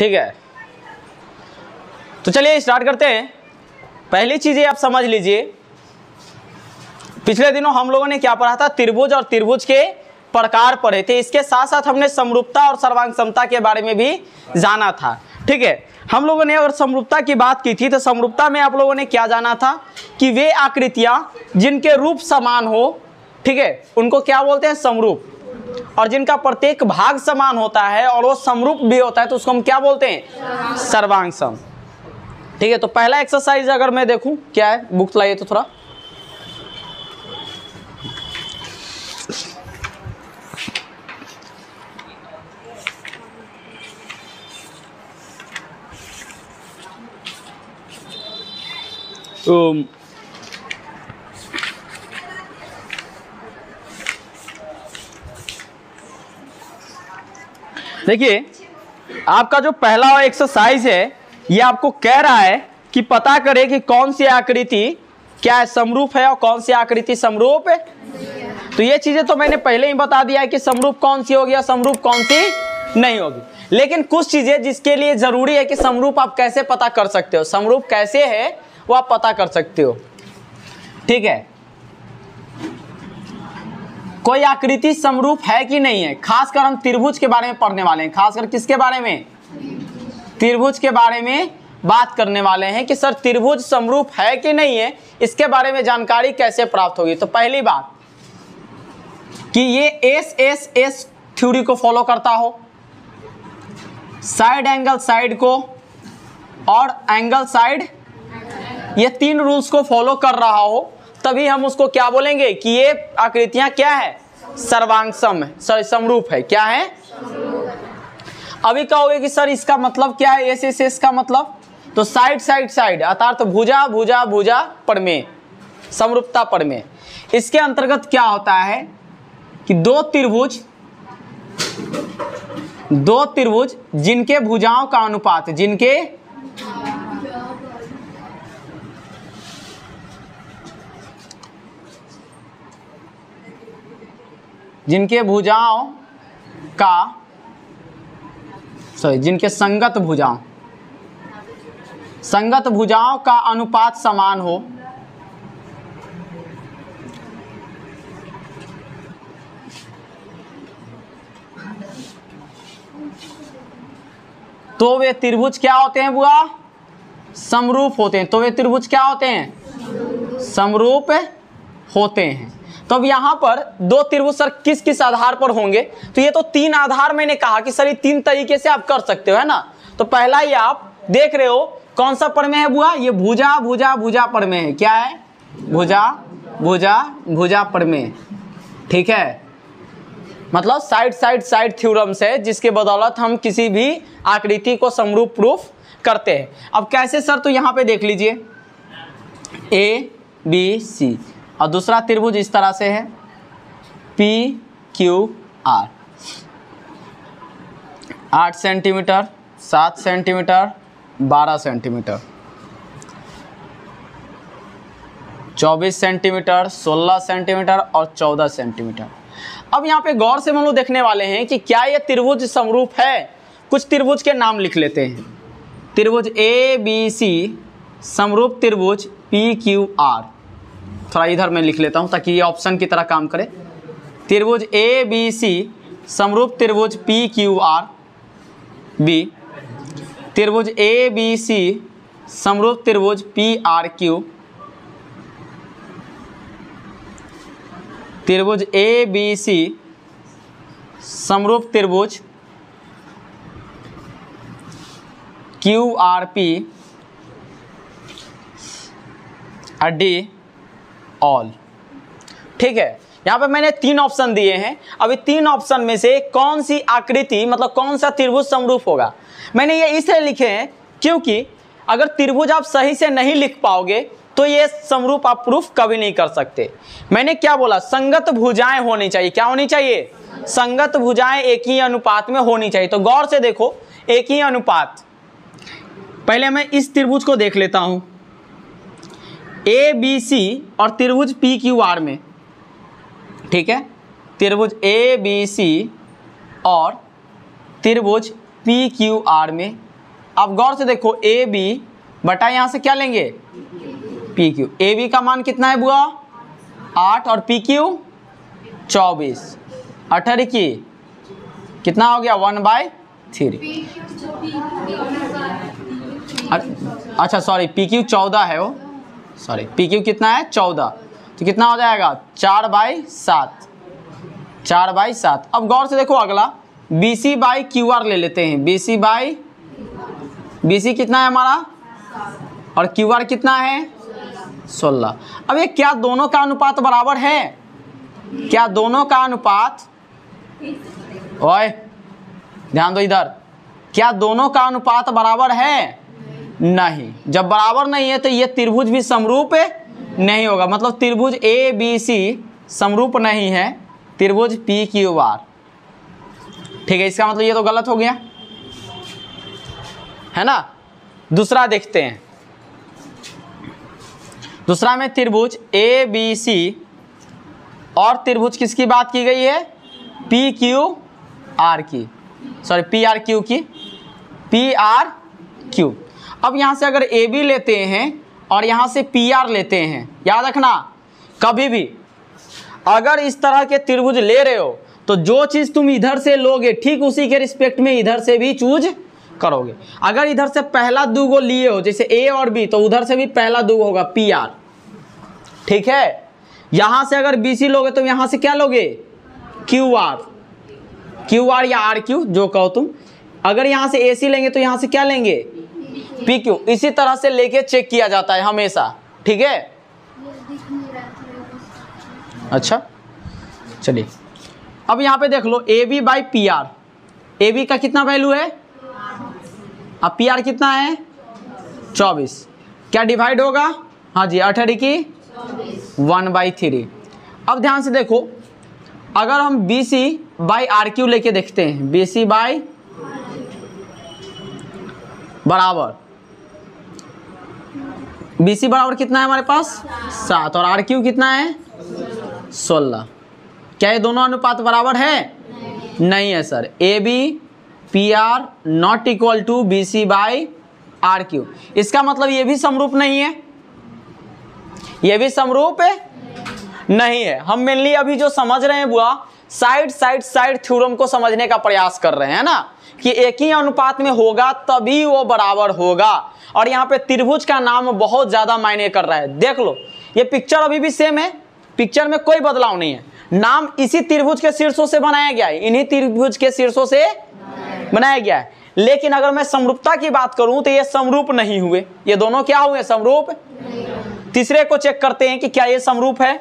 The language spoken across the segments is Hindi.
ठीक है, तो चलिए स्टार्ट करते हैं। पहली चीजें आप समझ लीजिए, पिछले दिनों हम लोगों ने क्या पढ़ा था, त्रिभुज और त्रिभुज के प्रकार पढ़े थे। इसके साथ साथ हमने समरूपता और सर्वांग समता के बारे में भी जाना था। ठीक है, हम लोगों ने अगर समरूपता की बात की थी तो समरूपता में आप लोगों ने क्या जाना था कि वे आकृतियां जिनके रूप समान हो, ठीक है, उनको क्या बोलते हैं, समरूप। और जिनका प्रत्येक भाग समान होता है और वो समरूप भी होता है तो उसको हम क्या बोलते हैं, सर्वांग सम। ठीक है, तो पहला एक्सरसाइज अगर मैं देखूं क्या है, बुक लाइए तो थोड़ा। देखिए, आपका जो पहला एक्सरसाइज है ये आपको कह रहा है कि पता करें कि कौन सी आकृति क्या है, समरूप है और कौन सी आकृति समरूप है। तो ये चीजें तो मैंने पहले ही बता दिया है कि समरूप कौन सी होगी और समरूप कौन सी नहीं होगी। लेकिन कुछ चीजें जिसके लिए जरूरी है कि समरूप आप कैसे पता कर सकते हो, समरूप कैसे है वो आप पता कर सकते हो। ठीक है, कोई आकृति समरूप है कि नहीं है, खासकर हम त्रिभुज के बारे में पढ़ने वाले हैं। खासकर किसके बारे में, त्रिभुज के बारे में बात करने वाले हैं कि सर त्रिभुज समरूप है कि नहीं है, इसके बारे में जानकारी कैसे प्राप्त होगी। तो पहली बात कि ये एस एस एस थ्योरी को फॉलो करता हो, साइड एंगल साइड को और एंगल साइड, ये तीन रूल्स को फॉलो कर रहा हो, तभी हम उसको क्या बोलेंगे कि ये आकृतियां क्या है, सर्वांग सम है, सॉरी समरूप है। क्या है, अभी कहोगे कि सर इसका मतलब क्या है, एस एस एस का मतलब, तो साइड साइड साइड अर्थात तो भुजा भुजा भुजा प्रमेय, समरूपता प्रमेय। इसके अंतर्गत क्या होता है कि दो त्रिभुज जिनके भुजाओं का अनुपात, जिनके भुजाओं का, जिनके संगत भुजाओं का अनुपात समान हो, तो वे त्रिभुज क्या होते हैं बुआ, समरूप होते हैं। तो वे त्रिभुज क्या होते हैं, समरूप होते हैं। तो अब यहाँ पर दो त्रिभुज सर किस किस आधार पर होंगे, तो ये तो तीन आधार मैंने कहा कि सर ये तीन तरीके से आप कर सकते हो, है ना। तो पहला ही आप देख रहे हो कौन सा प्रमेय है बुआ, ये भुजा भुजा भुजा प्रमेय है। क्या है, भुजा भुजा भुजा प्रमेय। ठीक है, मतलब साइड साइड साइड थ्योरम से, जिसके बदौलत हम किसी भी आकृति को समरूप प्रूफ करते हैं। अब कैसे सर, तो यहाँ पे देख लीजिए ए बी सी, और दूसरा त्रिभुज इस तरह से है P Q R, 8 centimetre, 7 centimetre, 12 centimetre, 24 centimetre, 16 centimetre और 14 सेंटीमीटर। अब यहाँ पे गौर से हम लोग देखने वाले हैं कि क्या ये त्रिभुज समरूप है। कुछ त्रिभुज के नाम लिख लेते हैं। त्रिभुज ए बी सी समरूप त्रिभुज पी क्यू आर, थोड़ा इधर मैं लिख लेता हूं ताकि ये ऑप्शन की तरह काम करे। त्रिभुज ए बी सी समरूप त्रिभुज पी क्यू आर बी, त्रिभुज ए बी सी समरूप त्रिभुज पी आर क्यू, त्रिभुज ए बी सी समरूप त्रिभुज क्यू आर पी और डी ऑल। ठीक है, यहाँ पे मैंने तीन ऑप्शन दिए हैं। अभी तीन ऑप्शन में से कौन सी आकृति, मतलब कौन सा त्रिभुज समरूप होगा, मैंने ये इसलिए लिखे हैं क्योंकि अगर त्रिभुज आप सही से नहीं लिख पाओगे तो ये समरूप आप प्रूफ कभी नहीं कर सकते। मैंने क्या बोला, संगत भुजाएं होनी चाहिए। क्या होनी चाहिए, संगत भुजाएं एक ही अनुपात में होनी चाहिए। तो गौर से देखो, एक ही अनुपात, पहले मैं इस त्रिभुज को देख लेता हूं, ए बी सी और त्रिभुज पी क्यू आर में। ठीक है, त्रिभुज ए बी सी और त्रिभुज पी क्यू आर में अब गौर से देखो ए बी बटा यहाँ से क्या लेंगे पी क्यू। ए बी का मान कितना है बुआ 8 और पी क्यू 24, 18 की कितना हो गया 1/3। अच्छा सॉरी पी क्यू 14 है वो, सॉरी पी क्यू कितना है 14, तो कितना हो जाएगा 4/7, 4/7। अब गौर से देखो अगला B C by Q R ले लेते हैं। बी सी कितना है हमारा और क्यू आर कितना है 16। अब ये क्या दोनों का अनुपात बराबर है? क्या दोनों का अनुपात, ओए ध्यान दो इधर, क्या दोनों का अनुपात बराबर है? नहीं। जब बराबर नहीं है तो ये त्रिभुज भी समरूप नहीं होगा, मतलब त्रिभुज ए बी सी समरूप नहीं है त्रिभुज पी क्यू आर। ठीक है, इसका मतलब ये तो गलत हो गया है ना। दूसरा देखते हैं, दूसरा में त्रिभुज ए बी सी और त्रिभुज किसकी बात की गई है पी क्यू आर की, सॉरी पी आर क्यू की, पी आर क्यू। अब यहाँ से अगर ए बी लेते हैं और यहाँ से पी आर लेते हैं, याद रखना कभी भी अगर इस तरह के त्रिभुज ले रहे हो तो जो चीज़ तुम इधर से लोगे ठीक उसी के रिस्पेक्ट में इधर से भी चूज करोगे। अगर इधर से पहला दूगो लिए हो जैसे ए और बी, तो उधर से भी पहला दूगो होगा पी आर। ठीक है, यहाँ से अगर बी सी लोगे तो यहाँ से क्या लोगे क्यू आर, क्यू आर या आर क्यू जो कहो तुम। अगर यहाँ से ए सी लेंगे तो यहाँ से क्या लेंगे पी क्यू। इसी तरह से लेके चेक किया जाता है हमेशा। ठीक है, अच्छा चलिए अब यहाँ पे देख लो A B by P R. A B का कितना वैल्यू है, अब पी आर कितना है 24, क्या डिवाइड होगा, हाँ जी 18 की 1/3। अब ध्यान से देखो अगर हम B C by R Q लेके देखते हैं, बी सी बाई बराबर बी सी बराबर कितना है हमारे पास 7 और आर क्यू कितना है 16। क्या ये दोनों अनुपात बराबर है? नहीं है sir. A B P R not equal to B C by R Q. इसका मतलब ये भी समरूप नहीं है, ये भी समरूप नहीं है। हम मेनली अभी जो समझ रहे हैं बुआ साइड थ्योरम को समझने का प्रयास कर रहे हैं ना, कि एक ही अनुपात में होगा तभी वो बराबर होगा। और यहाँ पे त्रिभुज का नाम बहुत ज्यादा मायने कर रहा है। देख लो ये पिक्चर अभी भी सेम है, पिक्चर में कोई बदलाव नहीं है। नाम इसी त्रिभुज के शीर्षों से बनाया गया है, इन्हीं त्रिभुज के शीर्षों से बनाया गया है। लेकिन अगर मैं समरूपता की बात करूं तो ये समरूप नहीं हुए, ये दोनों क्या हुए समरूप। तीसरे को चेक करते हैं कि क्या ये समरूप है,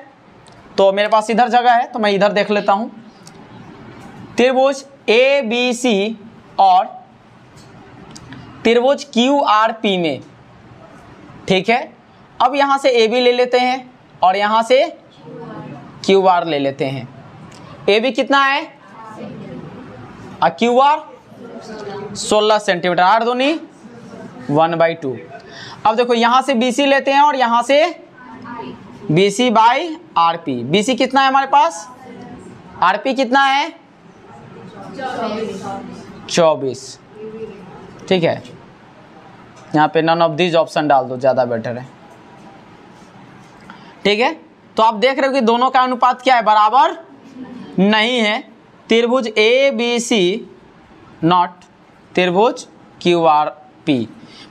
तो मेरे पास इधर जगह है तो मैं इधर देख लेता हूं। त्रिभुज ए बी सी और त्रिभुज क्यू आर पी में। ठीक है, अब यहां से ए बी ले लेते हैं और यहां से क्यू आर ले लेते हैं। ए बी कितना है और क्यू आर 16 सेंटीमीटर, 8 दूनी 1/2। अब देखो यहां से बी सी लेते हैं और यहां से B C by R P. B C कितना है हमारे पास, आर पी कितना है 24। ठीक है, यहाँ पे नन ऑफ दिस ऑप्शन डाल दो, ज़्यादा बेटर है। ठीक है, तो आप देख रहे हो कि दोनों का अनुपात क्या है बराबर नहीं है। त्रिभुज ए बी सी नॉट त्रिभुज क्यू आर पी,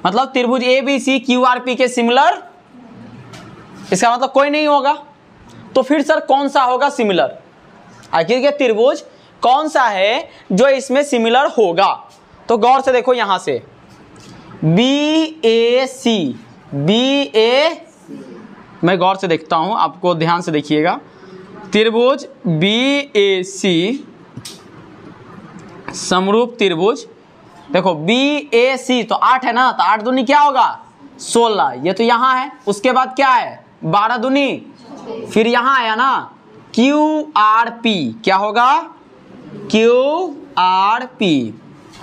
मतलब त्रिभुज A B C Q R P के सिमिलर, इसका मतलब कोई नहीं होगा। तो फिर सर कौन सा होगा सिमिलर, आखिर के त्रिभुज कौन सा है जो इसमें सिमिलर होगा? तो गौर से देखो यहां से बी ए सी, बी ए, मैं गौर से देखता हूं, आपको ध्यान से देखिएगा। त्रिभुज बी ए सी समरूप त्रिभुज, देखो बी ए सी तो 8 है ना, तो 8 दूनी क्या होगा 16, ये तो यहां है। उसके बाद क्या है 12 दूनी, फिर यहां आया ना क्यू आर पी, क्या होगा Q R P,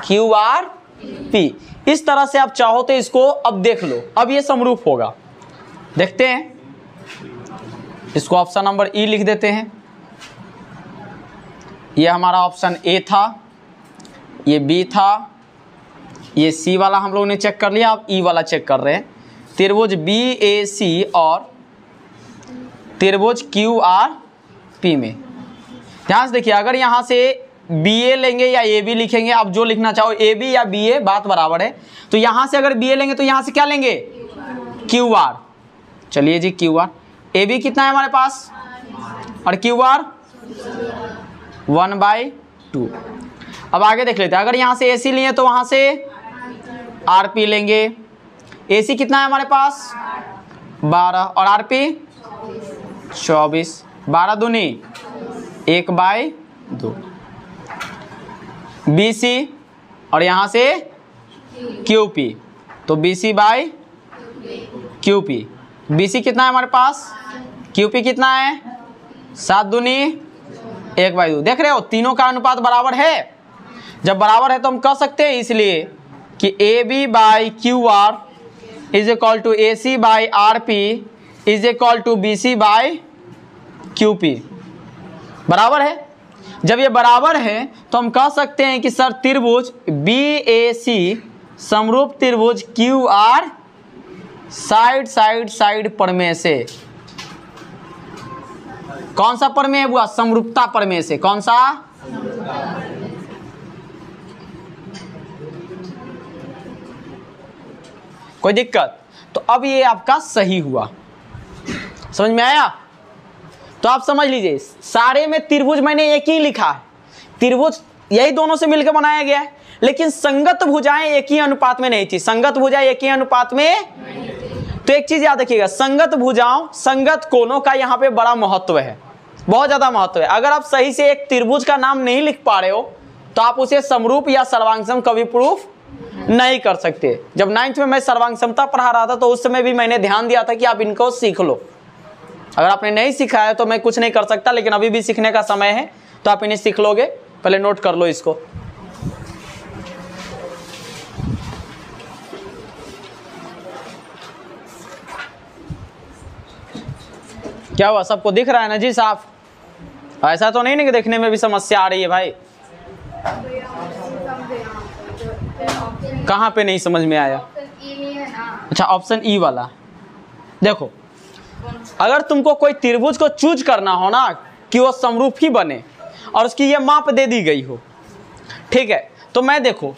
Q R P. इस तरह से आप चाहो तो इसको अब देख लो, अब ये समरूप होगा। देखते हैं, इसको ऑप्शन नंबर ई लिख देते हैं। ये हमारा ऑप्शन ए था, ये बी था, ये सी वाला हम लोगों ने चेक कर लिया, अब ई वाला चेक कर रहे हैं। त्रिभुज BAC और त्रिभुज QRP में ध्यान से देखिए, अगर यहाँ से BA लेंगे या AB लिखेंगे, आप जो लिखना चाहो, AB या BA बात बराबर है। तो यहाँ से अगर BA लेंगे तो यहाँ से क्या लेंगे, QR। चलिए जी QR, AB कितना है हमारे पास और QR 1/2। अब आगे देख लेते हैं, अगर यहाँ से AC लिए तो वहाँ से RP लेंगे। AC कितना है हमारे पास 12 और RP 24, 12 दूनी 1/2। BC और यहाँ से QP, तो BC/QP। BC कितना है हमारे पास, QP कितना है 7 दूनी 1/2। देख रहे हो तीनों का अनुपात बराबर है। जब बराबर है तो हम कह सकते हैं इसलिए कि AB/QR is equal to AC/RP is equal to BC/QP। बराबर है। जब ये बराबर है तो हम कह सकते हैं कि सर त्रिभुज BAC समरूप त्रिभुज QR साइड साइड साइड प्रमेय से, कौन सा प्रमेय हुआ, समरूपता प्रमेय से। कौन सा, कोई दिक्कत? तो अब ये आपका सही हुआ, समझ में आया? तो आप समझ लीजिए सारे में त्रिभुज मैंने एक ही लिखा है, त्रिभुज यही दोनों से मिलकर बनाया गया है, लेकिन संगत भुजाएं एक ही अनुपात में नहीं थी। संगत भुजाएं एक ही अनुपात में, तो एक चीज याद रखिएगा, संगत भुजाओं संगत कोणों का यहाँ पे बड़ा महत्व है, बहुत ज्यादा महत्व है। अगर आप सही से एक त्रिभुज का नाम नहीं लिख पा रहे हो तो आप उसे समरूप या सर्वांगसम कभी प्रूफ नहीं कर सकते। जब 9th में मैं सर्वांगसमता पढ़ा रहा था तो उस समय भी मैंने ध्यान दिया था कि आप इनको सीख लो। अगर आपने नहीं सीखा है तो मैं कुछ नहीं कर सकता, लेकिन अभी भी सीखने का समय है, तो आप इन्हें सीख लोगे। पहले नोट कर लो इसको। क्या हुआ, सबको दिख रहा है ना जी साफ? ऐसा तो नहीं ना कि देखने में भी समस्या आ रही है भाई? कहाँ पे नहीं समझ में आया? अच्छा, ऑप्शन ई वाला। देखो, अगर तुमको कोई त्रिभुज को चूज करना हो ना कि वो समरूप ही बने और उसकी ये माप दे दी गई हो, ठीक है, तो मैं देखो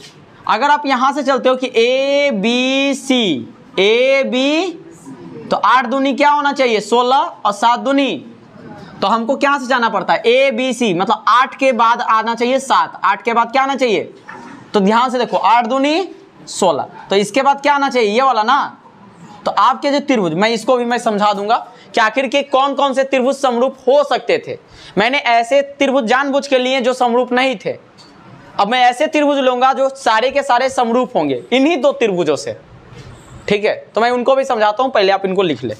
अगर आप यहां से चलते हो कि ABC, तो 8 दूनी क्या होना चाहिए 16 और 7 दूनी, तो हमको क्या से जाना पड़ता है ABC, मतलब 8 के बाद आना चाहिए 7, 8 के बाद क्या आना चाहिए, तो ध्यान से देखो 8 दूनी 16, तो इसके बाद क्या आना चाहिए ये वाला ना। तो आपके जो त्रिभुज, मैं इसको भी मैं समझा दूंगा कि आखिर के कौन कौन से त्रिभुज समरूप हो सकते थे। मैंने ऐसे त्रिभुज जानबूझ के लिए जो समरूप नहीं थे, अब मैं ऐसे त्रिभुज लूंगा जो सारे के सारे समरूप होंगे इन्हीं दो त्रिभुजों से, ठीक है। तो मैं उनको भी समझाता हूं, पहले आप इनको लिख ले।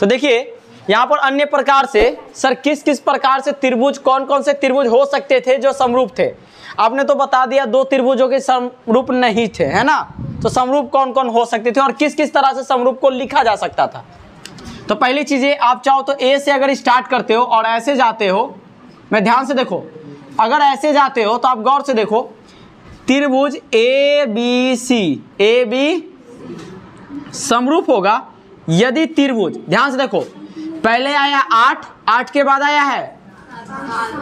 तो देखिए यहां पर अन्य प्रकार से सर किस किस प्रकार से त्रिभुज, कौन कौन से त्रिभुज हो सकते थे जो समरूप थे। आपने तो बता दिया 2 त्रिभुजों के समरूप नहीं थे, है ना। तो समरूप कौन कौन हो सकते थे और किस किस तरह से समरूप को लिखा जा सकता था। तो पहली चीज ये, आप चाहो तो ए से अगर स्टार्ट करते हो और ऐसे जाते हो, मैं ध्यान से देखो, अगर ऐसे जाते हो तो आप गौर से देखो, त्रिभुज AB समरूप होगा यदि त्रिभुज, ध्यान से देखो, पहले आया 8 के बाद आया है,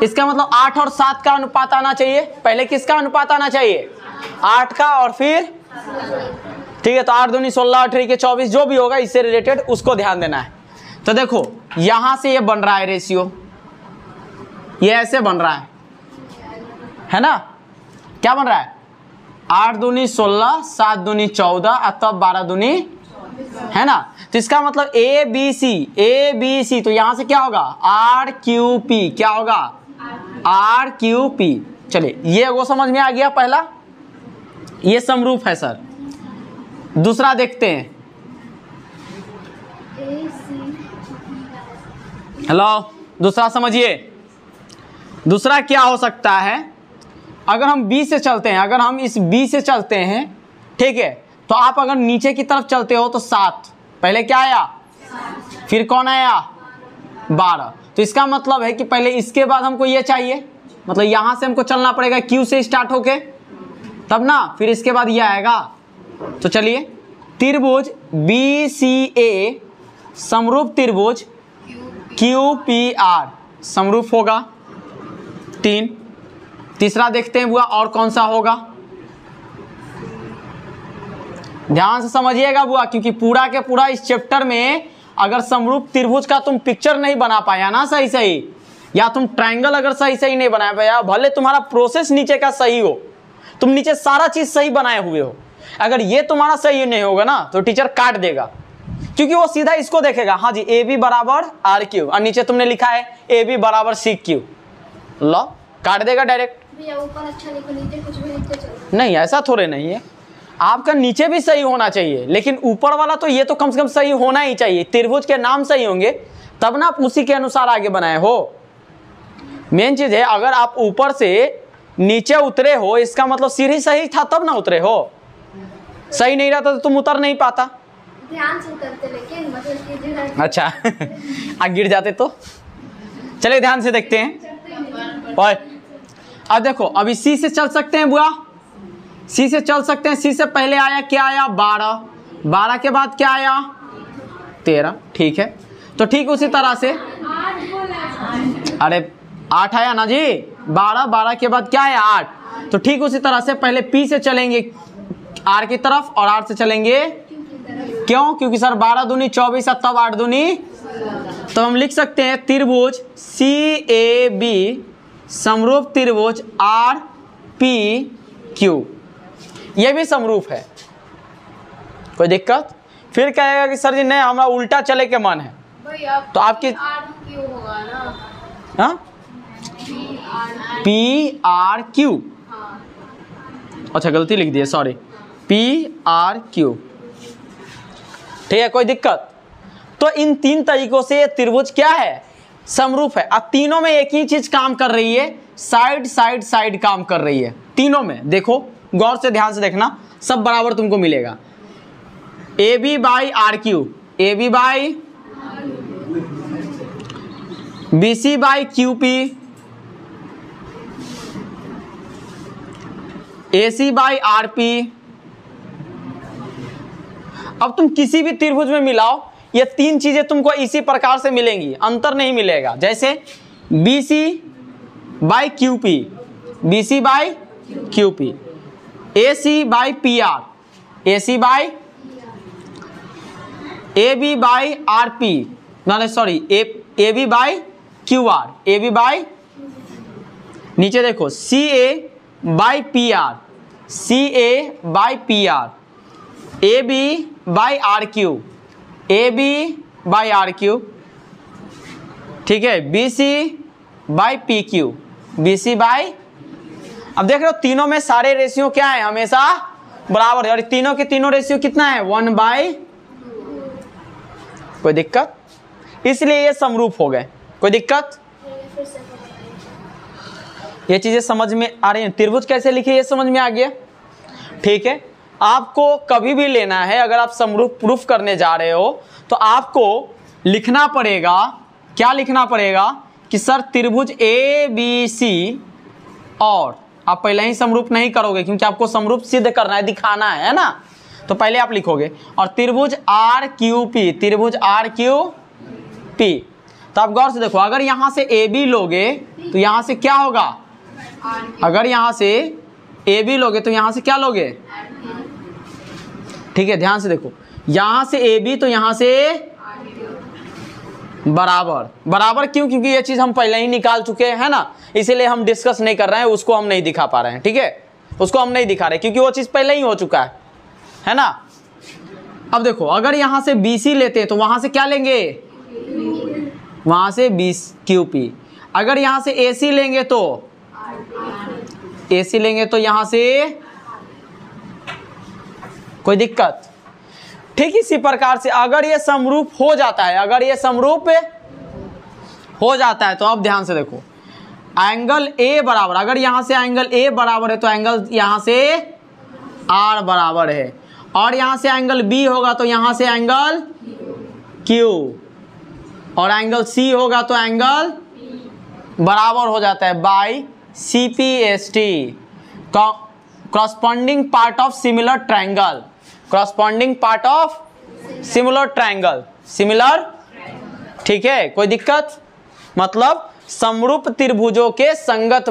इसका मतलब 8 और 7 का अनुपात आना चाहिए। पहले किसका अनुपात आना चाहिए 8 का, और फिर ठीक है, तो 8 दूनी 16, 8 के 24, जो भी होगा इससे रिलेटेड उसको ध्यान देना है। तो देखो यहां से ये बन रहा है रेशियो, ये ऐसे बन रहा है ना। क्या बन रहा है 8 दूनी 16, 7 दूनी 14 और तब 12 दूनी, है ना। तो इसका मतलब ABC, तो यहां से क्या होगा RQP, क्या होगा RQP। चलिए ये वो समझ में आ गया पहला, ये समरूप है सर। दूसरा देखते हैं, हेलो, दूसरा समझिए, दूसरा क्या हो सकता है। अगर हम B से चलते हैं, अगर हम इस B से चलते हैं, ठीक है, तो आप अगर नीचे की तरफ चलते हो तो 7, पहले क्या आया, फिर कौन आया 12। तो इसका मतलब है कि पहले इसके बाद हमको ये चाहिए, मतलब यहां से हमको चलना पड़ेगा Q से स्टार्ट होके, तब ना फिर इसके बाद ये आएगा। तो चलिए, त्रिभुज BCA समरूप त्रिभुज QPR समरूप होगा 3। तीसरा देखते हैं बुआ और कौन सा होगा, ध्यान से समझिएगा बुआ, क्योंकि पूरा के पूरा इस चैप्टर में अगर समरूप त्रिभुज का तुम पिक्चर नहीं बना पाया ना सही सही, या तुम ट्रायंगल अगर सही सही नहीं बना पाया, भले तुम्हारा प्रोसेस नीचे का सही हो, तुम नीचे सारा चीज सही बनाए हुए हो, अगर ये तुम्हारा सही नहीं होगा ना तो टीचर काट देगा, क्योंकि वो सीधा इसको देखेगा, हाँ जी AB बराबर RQ और नीचे तुमने लिखा है AB बराबर CQ, लो काट देगा डायरेक्ट। ऊपर अच्छा लिखो, नीचे कुछ भी लिखते चलो। नहीं, ऐसा थोड़े नहीं है, आपका नीचे भी सही होना चाहिए, लेकिन ऊपर वाला तो ये तो कम से कम सही होना ही चाहिए। त्रिभुज के नाम सही होंगे तब ना आप उसी के अनुसार आगे बनाए हो। मेन चीज है, अगर आप ऊपर से नीचे उतरे हो इसका मतलब सीढ़ी सही था तब ना उतरे हो, सही नहीं रहता तो तुम उतर नहीं पाता। ध्यान से उतरते, लेकिन मतलब कीजिएगा। अच्छा आ गिर जाते तो। चलिए ध्यान से देखते हैं। और अब देखो, अभी C से चल सकते हैं बुआ, C से चल सकते हैं। C से पहले आया क्या आया 12, 12 के बाद क्या आया 13, ठीक है। तो ठीक उसी तरह से, अरे 8 आया ना जी, 12, 12 के बाद क्या आया 8। तो ठीक उसी तरह से पहले P से चलेंगे R की तरफ और R से चलेंगे, क्यों? क्योंकि सर 12 दूनी 24 है, तब 8 दूनी, तो हम लिख सकते हैं त्रिभुज CAB समरूप त्रिभुज RPQ, ये भी समरूप है, कोई दिक्कत? फिर कहेगा कि सर जी नहीं हमारा उल्टा चले के मन है, तो आपकी होगा ना, हाँ PRQ, अच्छा गलती लिख दिए, सॉरी, PRQ, ठीक है, कोई दिक्कत? तो इन 3 तरीकों से ये त्रिभुज क्या है, समरूप है। अब तीनों में एक ही चीज काम कर रही है, साइड साइड साइड काम कर रही है तीनों में। देखो गौर से ध्यान से देखना, सब बराबर तुमको मिलेगा। AB by RQ, AB by BC by QP, AC by RP। अब तुम किसी भी त्रिभुज में मिलाओ, ये 3 चीजें तुमको इसी प्रकार से मिलेंगी, अंतर नहीं मिलेगा। जैसे BC by QP, BC by QP, AC by PR, AC by AB by RP, ना sorry AB by QR, AB by, नीचे देखो CA by PR, CA by PR, AB by RQ, AB by RQ, ठीक है, BC by PQ, BC by. अब देख रहे हो तीनों में सारे रेशियो क्या है, हमेशा बराबर है, और तीनों के तीनों रेशियो कितना है 1/, कोई दिक्कत? इसलिए ये समरूप हो गए, कोई दिक्कत? ये चीजें समझ में आ रही हैं? त्रिभुज कैसे लिखे ये समझ में आ गया, ठीक है। आपको कभी भी लेना है, अगर आप समरूप प्रूफ करने जा रहे हो तो आपको लिखना पड़ेगा, क्या लिखना पड़ेगा कि सर त्रिभुज ABC, और आप पहले ही समरूप नहीं करोगे क्योंकि आपको समरूप सिद्ध करना है, दिखाना है ना, तो पहले आप लिखोगे और त्रिभुज RQP, त्रिभुज RQP। तो आप गौर से देखो, अगर यहां से AB लोगे तो यहां से क्या होगा, अगर यहां से AB लोगे तो यहां से क्या लोगे, ठीक है, ध्यान से देखो, यहां से AB तो यहां से बराबर, बराबर क्यों? क्योंकि ये चीज हम पहले ही निकाल चुके हैं ना, इसीलिए हम डिस्कस नहीं कर रहे हैं, उसको हम नहीं दिखा पा रहे हैं, ठीक है, उसको हम नहीं दिखा रहे क्योंकि वो चीज पहले ही हो चुका है ना। अब देखो, अगर यहां से BC लेते हैं तो वहां से क्या लेंगे, वहां से QP। अगर यहां से AC लेंगे तो AC लेंगे तो यहां से, कोई दिक्कत? ठीक इसी प्रकार से अगर ये समरूप हो जाता है, अगर ये समरूप हो जाता है तो अब ध्यान से देखो, एंगल A बराबर, अगर यहां से एंगल A बराबर है तो एंगल यहां से R बराबर है, और यहां से एंगल B होगा तो यहां से एंगल Q, और एंगल सी होगा तो एंगल बराबर हो जाता है by CPST, corresponding part of similar triangle, corresponding part of similar triangle, similar, ठीक है, कोई दिक्कत? मतलब समरूप त्रिभुजों के संगत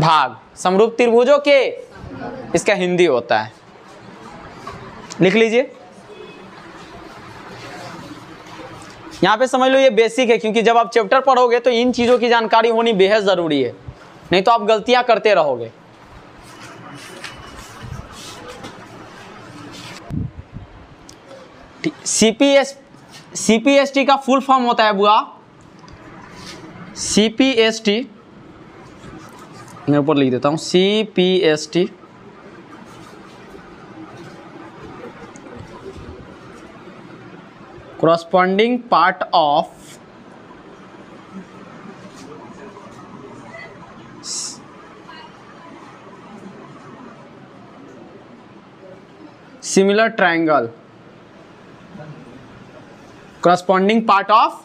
भाग, समरूप त्रिभुजों के, इसका हिंदी होता है, लिख लीजिए। यहां पे समझ लो ये बेसिक है, क्योंकि जब आप चैप्टर पढ़ोगे तो इन चीजों की जानकारी होनी बेहद जरूरी है, नहीं तो आप गलतियां करते रहोगे। CPST का फुल फॉर्म होता है बुआ, CPST मैं ऊपर लिख देता हूं, CPST corresponding part of similar triangle, corresponding part of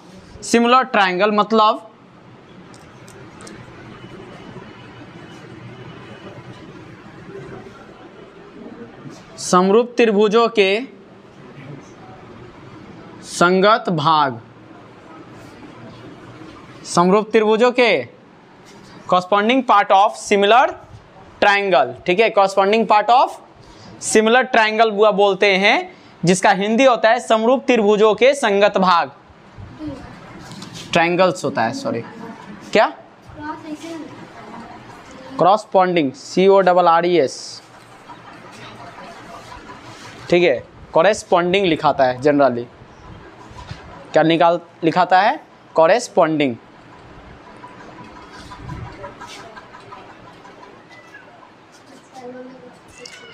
similar triangle मतलब समरूप त्रिभुजों के संगत भाग, समरूप त्रिभुजों के corresponding part of similar triangle, ठीक है, corresponding part of similar triangle बुआ बोलते हैं, जिसका हिंदी होता है समरूप त्रिभुजों के संगत भाग, ट्रायंगल्स होता है, सॉरी क्या, कॉरस्पॉन्डिंग, CORRES, ठीक है, कॉरेस्पॉन्डिंग लिखाता है जनरली, क्या लिखाता है, कॉरेस्पॉन्डिंग।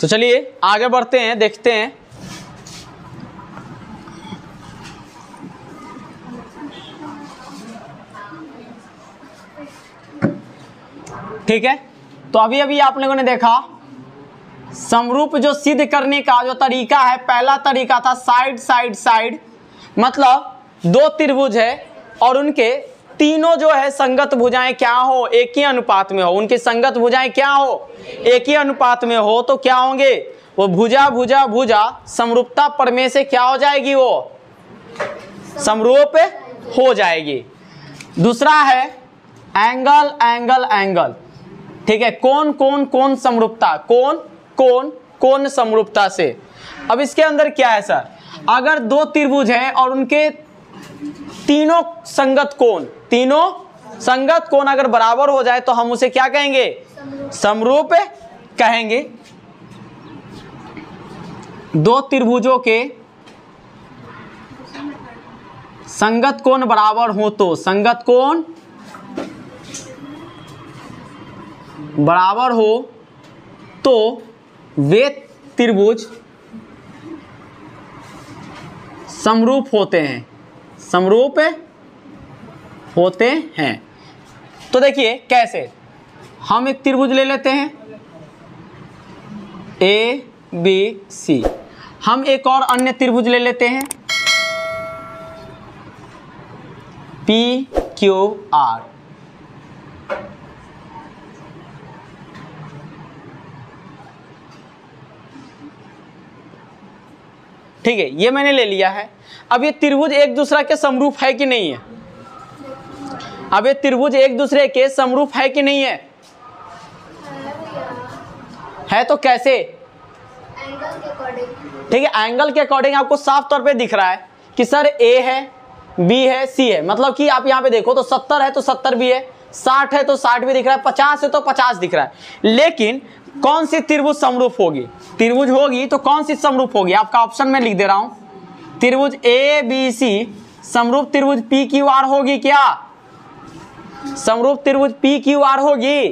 तो चलिए आगे बढ़ते हैं, देखते हैं। ठीक है, तो अभी अभी आप लोगों ने देखा समरूप जो सिद्ध करने का जो तरीका है, पहला तरीका था साइड साइड साइड, मतलब दो त्रिभुज है और उनके तीनों जो है संगत भुजाएं क्या हो, एक ही अनुपात में हो, उनकी संगत भुजाएं क्या हो, एक ही अनुपात में हो, तो क्या होंगे वो भुजा भुजा भुजा समरूपता प्रमेय से क्या हो जाएगी, वो समरूप हो जाएगी। दूसरा है एंगल एंगल एंगल, ठीक है, कौन कौन कौन समरूपता, कौन कौन कौन समरूपता से। अब इसके अंदर क्या है सर, अगर दो त्रिभुज है और उनके तीनों संगत कोण, तीनों संगत कोण अगर बराबर हो जाए तो हम उसे क्या कहेंगे, समरूप कहेंगे। दो त्रिभुजों के संगत कोण बराबर हो तो, संगत कोण बराबर हो तो वे त्रिभुज समरूप होते हैं, समरूप होते हैं। तो देखिए कैसे, हम एक त्रिभुज ले लेते हैं ABC, हम एक और अन्य त्रिभुज ले लेते हैं PQR, ठीक है, ये मैंने ले लिया है। अब ये त्रिभुज एक दूसरे के समरूप है कि नहीं है, अब ये त्रिभुज एक दूसरे के समरूप है कि नहीं है, है तो कैसे, एंगल के अकॉर्डिंग, ठीक है, एंगल के अकॉर्डिंग आपको साफ तौर पे दिख रहा है कि सर A है, B है, C है, मतलब कि आप यहाँ पे देखो तो 70 है तो 70 भी है, 60 है तो 60 भी दिख रहा है, 50 है तो 50 दिख रहा है। लेकिन कौन सी त्रिभुज समरूप होगी, त्रिभुज होगी तो कौन सी समरूप होगी, आपका ऑप्शन में लिख दे रहा हूं, त्रिभुज ABC समरूप त्रिभुज PQR होगी क्या, समरूप त्रिभुज PQR होगी।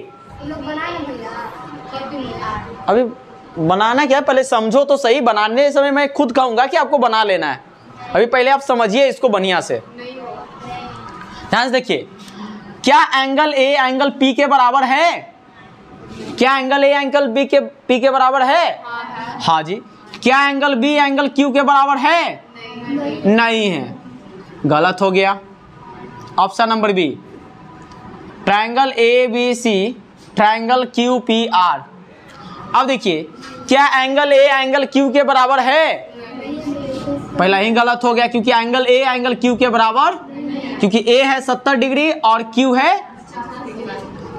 अभी बनाना क्या, पहले समझो तो सही, बनाने समय मैं खुद कहूंगा कि आपको बना लेना है, अभी पहले आप समझिए इसको बढ़िया से। ध्यान से देखिए, क्या एंगल A एंगल P के बराबर है, क्या एंगल A एंगल B के P के बराबर है, हाँ जी। क्या एंगल B एंगल Q के बराबर है, नहीं है, गलत हो गया। Option number B, triangle A B C, triangle Q P R. अब देखिए, क्या एंगल ए एंगल क्यू के बराबर है? पहला ही गलत हो गया, क्योंकि एंगल ए एंगल क्यू के बराबर, क्योंकि ए है 70 डिग्री और क्यू है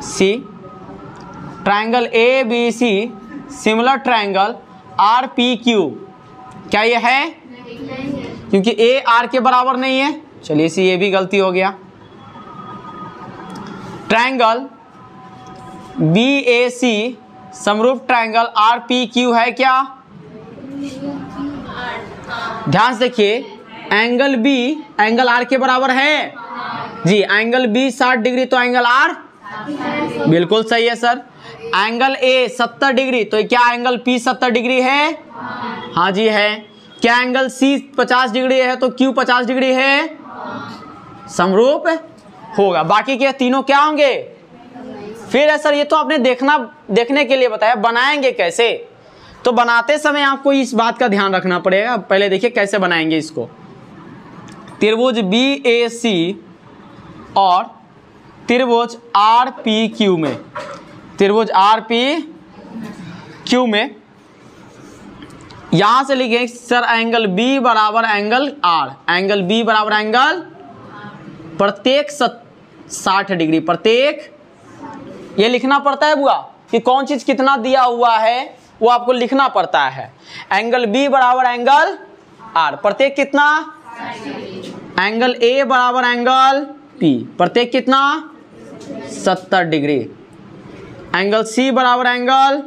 C. Triangle A B C similar triangle R P Q, क्या ये है? क्योंकि ए आर के बराबर नहीं है। चलिए सी, ये भी गलती हो गया। ट्रायंगल बी ए सी समरूप ट्रायंगल आर पी क्यू है क्या? ध्यान से देखिए, एंगल बी एंगल आर के बराबर है जी। एंगल बी 60 डिग्री तो एंगल आर बिल्कुल सही है सर। एंगल ए 70 डिग्री तो क्या एंगल पी 70 डिग्री है? हाँ जी है। क्या एंगल सी 50 डिग्री है तो क्यू 50 डिग्री है? समरूप होगा। बाकी के तीनों क्या होंगे? फिर है सर, ये तो आपने देखने के लिए बताया, बनाएंगे कैसे? तो बनाते समय आपको इस बात का ध्यान रखना पड़ेगा। पहले देखिए कैसे बनाएंगे इसको। त्रिभुज बी ए सी और त्रिभुज आर पी क्यू में, त्रिभुज आर पी क्यू में यहां से लिखेंगे सर एंगल बी बराबर एंगल आर, एंगल बी बराबर एंगल प्रत्येक 60 डिग्री, प्रत्येक, ये लिखना पड़ता है बुआ कि कौन चीज कितना दिया हुआ है, वो आपको लिखना पड़ता है। एंगल बी बराबर एंगल आर, प्रत्येक कितना? एंगल ए बराबर एंगल पी, प्रत्येक कितना? 70 डिग्री। एंगल सी बराबर एंगल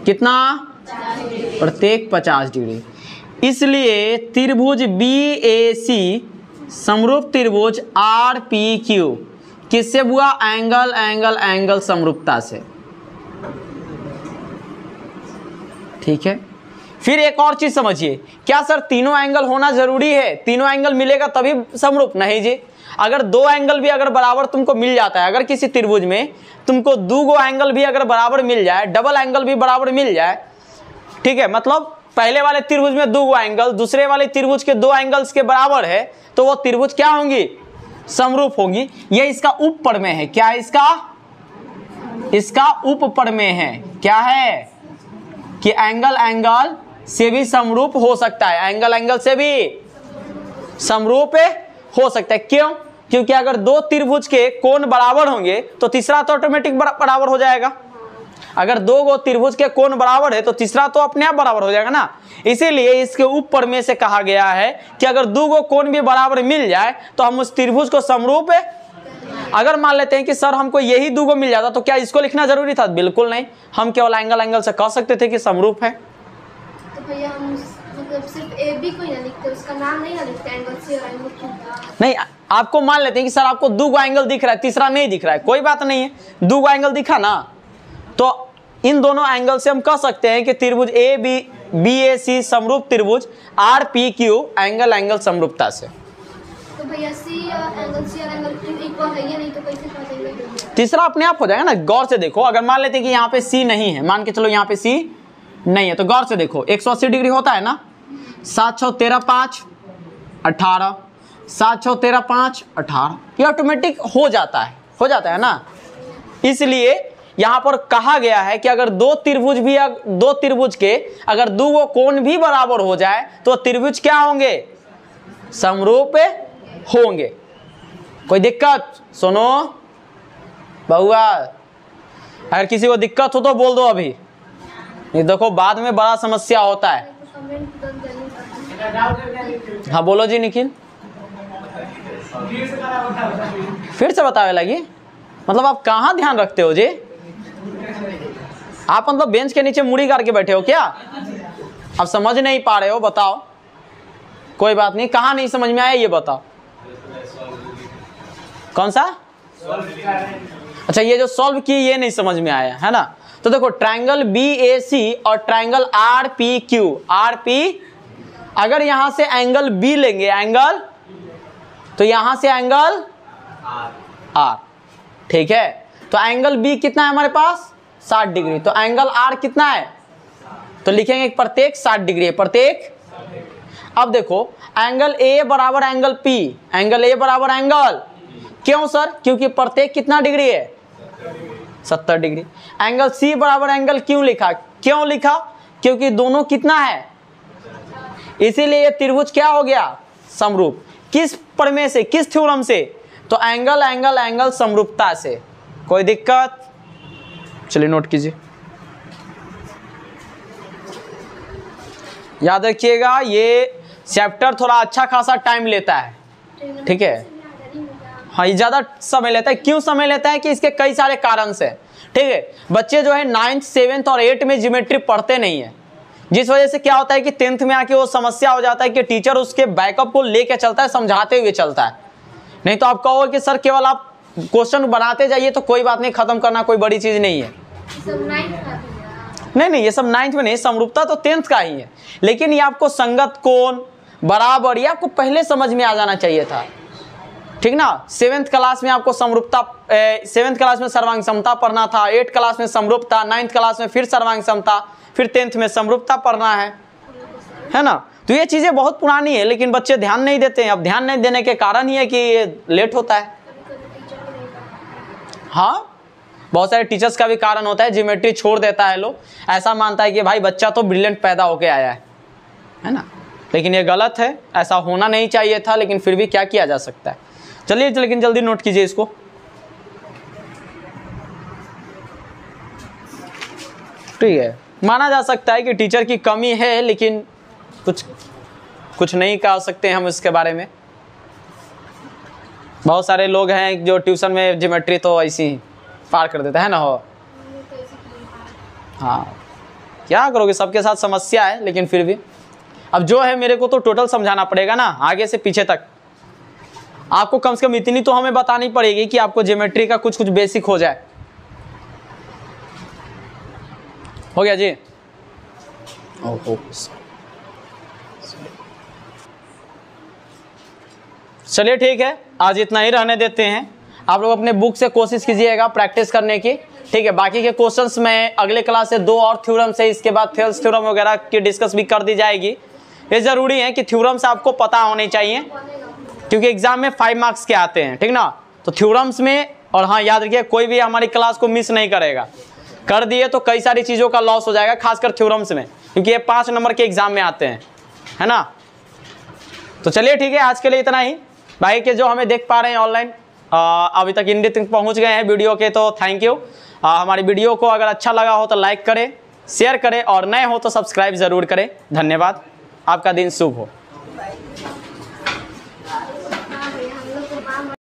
कितना? प्रत्येक 50 डिग्री। इसलिए त्रिभुज बी ए सी समरूप त्रिभुज आर पी क्यू किससे हुआ? एंगल एंगल एंगल समरूपता से। ठीक है। फिर एक और चीज समझिए, क्या सर तीनों एंगल होना जरूरी है? तीनों एंगल मिलेगा तभी समरूप? नहीं जी। अगर दो एंगल भी अगर बराबर तुमको मिल जाता है, अगर किसी त्रिभुज में तुमको दो एंगल भी अगर बराबर मिल जाए, डबल एंगल भी बराबर मिल जाए, ठीक है, मतलब पहले वाले त्रिभुज में दो एंगल दूसरे वाले त्रिभुज के दो एंगल्स के बराबर है, तो वो त्रिभुज क्या होंगी? समरूप होंगी। ये इसका उपप्रमेय है। क्या है इसका? इसका उपप्रमेय है। क्या है? कि एंगल एंगल से भी समरूप हो सकता है, एंगल एंगल से भी समरूप हो सकता है। क्यों? क्योंकि अगर दो त्रिभुज के कोण बराबर होंगे तो तीसरा तो ऑटोमेटिक बराबर हो जाएगा। अगर दो त्रिभुज के कोण बराबर है तो तीसरा तो अपने आप बराबर हो जाएगा ना। इसीलिए इसके ऊपर में से कहा गया है कि अगर दो कोण भी बराबर मिल जाए तो हम उस त्रिभुज को समरूप है। अगर मान लेते हैं कि सर हमको यही दो मिल जाता तो क्या इसको लिखना जरूरी था? बिल्कुल नहीं। हम केवल एंगल एंगल से कह सकते थे कि समरूप है। तो भैया हम मतलब सिर्फ ए बी को ही ना लिखते, उसका नाम नहीं ना लिखते, एंगल सी और एंगल क्यू? नहीं, आपको मान लेते हैं कि सर आपको दो एंगल दिख रहा है, तीसरा नहीं दिख रहा है, कोई बात नहीं है, दो एंगल दिखा ना, तो इन दोनों एंगल से हम कह सकते हैं कि त्रिभुज ए बी ए सी समरूप त्रिभुज are P Q angle angle समरूपता से। तो भैया सी और एंगल क्यू इक्वल है या नहीं, तो कैसे पता चलेगा? तीसरा अपने आप हो जाएगा ना। गौर से देखो, अगर मान लेते हैं कि यहाँ पे सी नहीं है, मान के चलो यहाँ पे सी नहीं है, तो गौर से देखो 180 डिग्री होता है ना। 7 6 13 5 18, 7 6 13 5 18, ये ऑटोमेटिक हो जाता है ना। इसलिए यहाँ पर कहा गया है कि अगर दो त्रिभुज के अगर दो कोण भी बराबर हो जाए तो त्रिभुज क्या होंगे? समरूप होंगे। कोई दिक्कत? सुनो बहुआ, अगर किसी को दिक्कत हो तो बोल दो अभी, नहीं देखो बाद में बड़ा समस्या होता है। हाँ बोलो जी निखिल। फिर से बतावे लगी, मतलब आप कहाँ ध्यान रखते हो जी? आप मतलब बेंच के नीचे मुड़ी करके बैठे हो क्या? अब समझ नहीं पा रहे हो? बताओ। कोई बात नहीं, कहाँ नहीं समझ में आया ये बताओ। कौन सा? अच्छा, ये जो सॉल्व की ये नहीं समझ में आया है ना। तो देखो ट्रायंगल बी ए सी और triangle R P Q, R P, अगर यहां से एंगल बी लेंगे एंगल, तो यहां से एंगल आर, ठीक है। तो एंगल बी कितना है हमारे पास? 60 डिग्री। तो एंगल आर कितना है? तो लिखेंगे प्रत्येक 60 डिग्री है, प्रत्येक। अब देखो एंगल ए बराबर एंगल पी, एंगल ए बराबर एंगल, क्यों सर? क्योंकि प्रत्येक कितना डिग्री है? 70 डिग्री। एंगल सी बराबर एंगल क्यों लिखा? क्यों लिखा? क्योंकि दोनों कितना है, इसीलिए ये त्रिभुज क्या हो गया? समरूप। किस प्रमेय से, किस थ्योरम से? तो एंगल एंगल एंगल समरूपता से। कोई दिक्कत? चलिए नोट कीजिए, याद रखिएगा ये चैप्टर थोड़ा अच्छा खासा टाइम लेता है, ठीक है? हाँ, ये ज़्यादा समय लेता है। क्यों समय लेता है? कि इसके कई सारे कारण से, ठीक है? बच्चे जो है 9th 7th और 8th में ज्योमेट्री पढ़ते नहीं है, जिस वजह से क्या होता है कि 10th में आके वो समस्या हो जाता है कि टीचर उसके बैकअप को लेके चलता है, समझाते हुए चलता है। नहीं तो आप कहोगे कि सर केवल आप क्वेश्चन बनाते जाइए तो कोई बात नहीं, खत्म करना कोई बड़ी चीज़ नहीं है। नहीं, ये सब 9th में नहीं, समरूपता तो 10th का ही है। लेकिन ये आपको संगत कोण, बराबर, ये आपको पहले समझ में आ जाना चाहिए था, ठीक ना? 7th क्लास में आपको समरूपता, 7th क्लास में सर्वांग समता पढ़ना था, 8th क्लास में समरूपता, 9th क्लास में फिर सर्वांग समता, फिर 10th में समरूपता पढ़ना है ना? तो ये चीज़ें बहुत पुरानी है, लेकिन बच्चे ध्यान नहीं देते हैं। अब ध्यान नहीं देने के कारण ही है कि ये लेट होता है। हाँ, बहुत सारे टीचर्स का भी कारण होता है, ज्योमेट्री छोड़ देता है लोग, ऐसा मानता है कि भाई बच्चा तो ब्रिलियंट पैदा होके आया है ना? लेकिन ये गलत है, ऐसा होना नहीं चाहिए था, लेकिन फिर भी क्या किया जा सकता है। चलिए लेकिन जल्दी नोट कीजिए इसको। ठीक है, माना जा सकता है कि टीचर की कमी है, लेकिन कुछ नहीं कह सकते हम इसके बारे में। बहुत सारे लोग हैं जो ट्यूशन में ज्योमेट्री तो ऐसी ही पार कर देता है ना हो। हाँ, क्या करोगे, सबके साथ समस्या है, लेकिन फिर भी अब जो है मेरे को तो टोटल समझाना पड़ेगा ना, आगे से पीछे तक। आपको कम से कम इतनी तो हमें बतानी पड़ेगी कि आपको ज्योमेट्री का कुछ बेसिक हो जाए। हो गया जी? ओहो, चलिए ठीक है, आज इतना ही रहने देते हैं। आप लोग अपने बुक से कोशिश कीजिएगा प्रैक्टिस करने की, ठीक है? बाकी के क्वेश्चंस में अगले क्लास से 2 और थ्योरम से, इसके बाद थेल्स थ्योरम वगैरह की डिस्कस भी कर दी जाएगी। ये जरूरी है कि थ्योरम्स आपको पता होने चाहिए, क्योंकि एग्जाम में 5 मार्क्स के आते हैं, ठीक ना? तो थ्योरम्स में, और हाँ याद रखिए कोई भी हमारी क्लास को मिस नहीं करेगा, कर दिए तो कई सारी चीज़ों का लॉस हो जाएगा, खासकर थ्योरम्स में, क्योंकि ये 5 नंबर के एग्जाम में आते हैं, है ना? तो चलिए ठीक है, आज के लिए इतना ही। भाई के जो हमें देख पा रहे हैं ऑनलाइन, अभी तक इंडी तक पहुँच गए हैं वीडियो के, तो थैंक यू। हमारी वीडियो को अगर अच्छा लगा हो तो लाइक करें, शेयर करें, और नए हो तो सब्सक्राइब ज़रूर करें। धन्यवाद, आपका दिन शुभ हो।